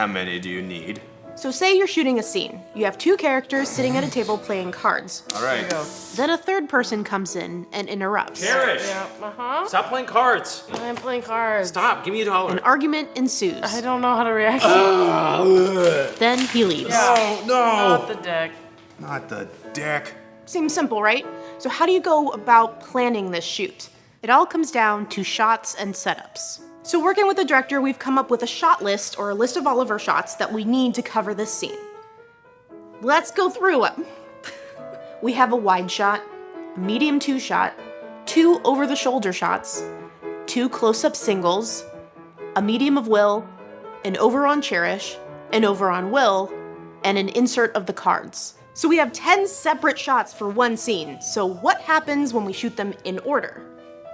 How many do you need? So say you're shooting a scene. You have two characters sitting at a table playing cards. All right. Then a third person comes in and interrupts. Cherish! Yeah, Stop playing cards! I'm playing cards. Stop, give me $1. An argument ensues. I don't know how to react. Then he leaves. Oh, Not no! the deck. Not the deck. Seems simple, right? So how do you go about planning this shoot? It all comes down to shots and setups. So working with the director, we've come up with a shot list, or a list of all of our shots that we need to cover this scene. Let's go through them. We have a wide shot, a medium 2 shot, 2 over-the-shoulder shots, 2 close-up singles, a medium of Will, an over on Cherish, an over on Will, and an insert of the cards. So we have 10 separate shots for one scene. So what happens when we shoot them in order?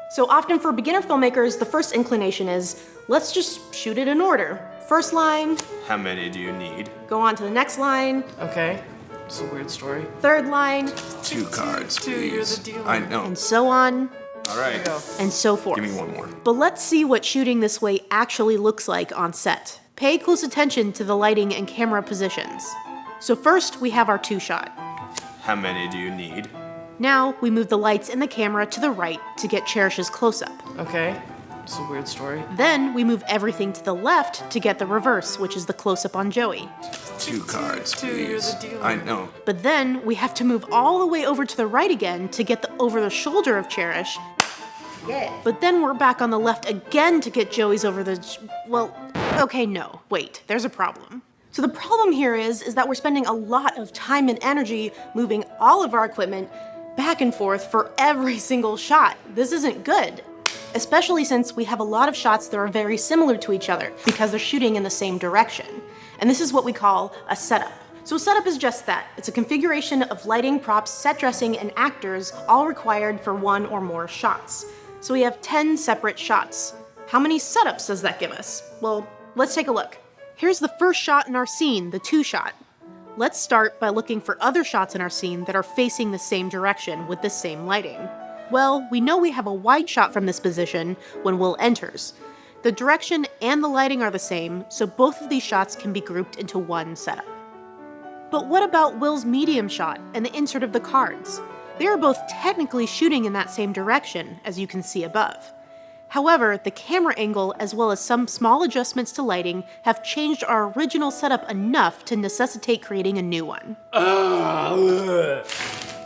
So often for beginner filmmakers, the first inclination is, let's just shoot it in order. First line, How many do you need? go on to the next line, Okay. It's a weird story. third line, 2 cards, Two, you're please. the dealer. I know. and so on, All right. Go. and so forth. Give me one more. But let's see what shooting this way actually looks like on set. Pay close attention to the lighting and camera positions. So first, we have our 2 shot. How many do you need? Now, we move the lights and the camera to the right to get Cherish's close-up. Okay. It's a weird story. Then, we move everything to the left to get the reverse, which is the close-up on Joey. 2 cards, Two, you're please. the dealer. I know. But then, we have to move all the way over to the right again to get the over-the-shoulder of Cherish. Yeah. But then we're back on the left again to get Joey's well, okay, no, wait, there's a problem. So the problem here is that we're spending a lot of time and energy moving all of our equipment back and forth for every single shot. This isn't good, especially since we have a lot of shots that are very similar to each other because they're shooting in the same direction. And this is what we call a setup. So a setup is just that. It's a configuration of lighting, props, set dressing, and actors all required for one or more shots. So we have 10 separate shots. How many setups does that give us? Well, let's take a look. Here's the first shot in our scene, the 2 shot. Let's start by looking for other shots in our scene that are facing the same direction with the same lighting. Well, we know we have a wide shot from this position when Will enters. The direction and the lighting are the same, so both of these shots can be grouped into one setup. But what about Will's medium shot and the insert of the cards? They are both technically shooting in that same direction, as you can see above. However, the camera angle as well as some small adjustments to lighting have changed our original setup enough to necessitate creating a new one.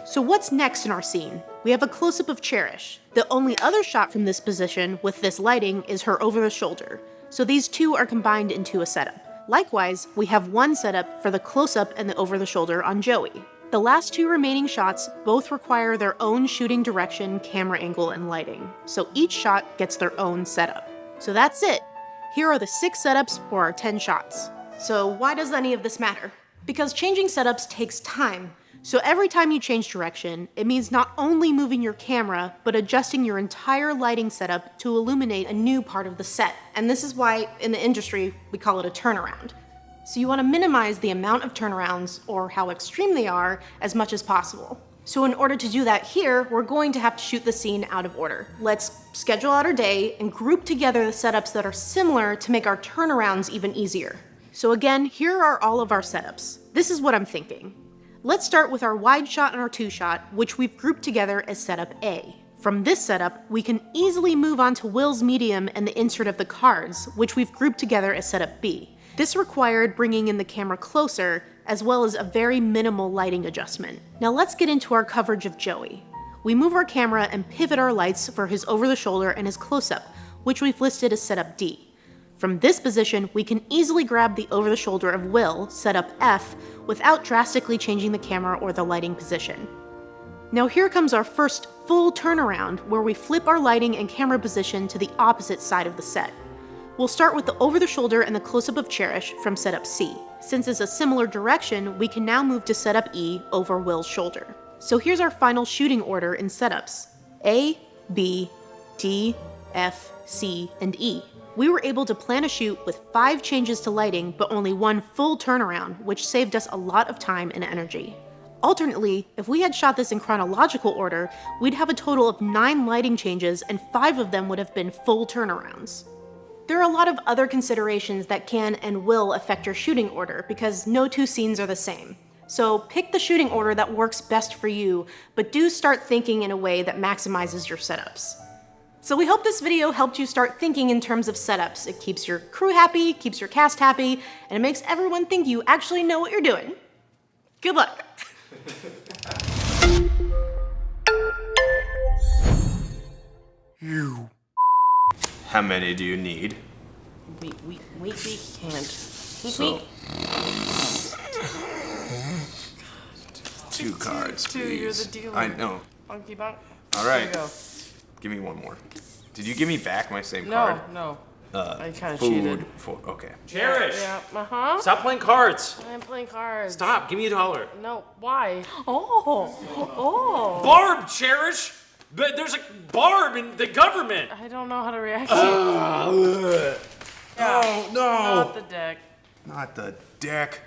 So what's next in our scene? We have a close-up of Cherish. The only other shot from this position with this lighting is her over the shoulder. So these 2 are combined into a setup. Likewise, we have one setup for the close-up and the over the shoulder on Joey. The last 2 remaining shots both require their own shooting direction, camera angle, and lighting. So each shot gets their own setup. So that's it. Here are the 6 setups for our 10 shots. So why does any of this matter? Because changing setups takes time. So every time you change direction, it means not only moving your camera, but adjusting your entire lighting setup to illuminate a new part of the set. And this is why, in the industry, we call it a turnaround. So you want to minimize the amount of turnarounds, or how extreme they are, as much as possible. So in order to do that here, we're going to have to shoot the scene out of order. Let's schedule out our day and group together the setups that are similar to make our turnarounds even easier. So again, here are all of our setups. This is what I'm thinking. Let's start with our wide shot and our 2 shot, which we've grouped together as setup A. From this setup, we can easily move on to Will's medium and the insert of the cards, which we've grouped together as setup B. This required bringing in the camera closer, as well as a very minimal lighting adjustment. Now let's get into our coverage of Joey. We move our camera and pivot our lights for his over the shoulder and his close-up, which we've listed as setup D. From this position, we can easily grab the over the shoulder of Will, setup F, without drastically changing the camera or the lighting position. Now here comes our first full turnaround, where we flip our lighting and camera position to the opposite side of the set. We'll start with the over the shoulder and the close-up of Cherish from setup C. Since it's a similar direction, we can now move to setup E over Will's shoulder. So here's our final shooting order in setups: A, B, D, F, C, and E. We were able to plan a shoot with 5 changes to lighting, but only 1 full turnaround, which saved us a lot of time and energy. Alternately, if we had shot this in chronological order, we'd have a total of 9 lighting changes, and 5 of them would have been full turnarounds. There are a lot of other considerations that can and will affect your shooting order because no two scenes are the same. So pick the shooting order that works best for you, but do start thinking in a way that maximizes your setups. So we hope this video helped you start thinking in terms of setups. It keeps your crew happy, keeps your cast happy, and it makes everyone think you actually know what you're doing. Good luck. How many do you need? We can't. So, 2 cards, Two, please. you're the dealer. I know. Funky bunk. All There right. you go. Give me one more. Did you give me back my same No, card? no. I kind of Food cheated. for okay. Cherish! Yeah, uh-huh. Stop playing cards! I'm playing cards. Stop, give me $1. No, why? Oh. Barb, Cherish! There's a Barb in the government! I don't know how to react. Yeah, Oh no! not the deck. Not the deck.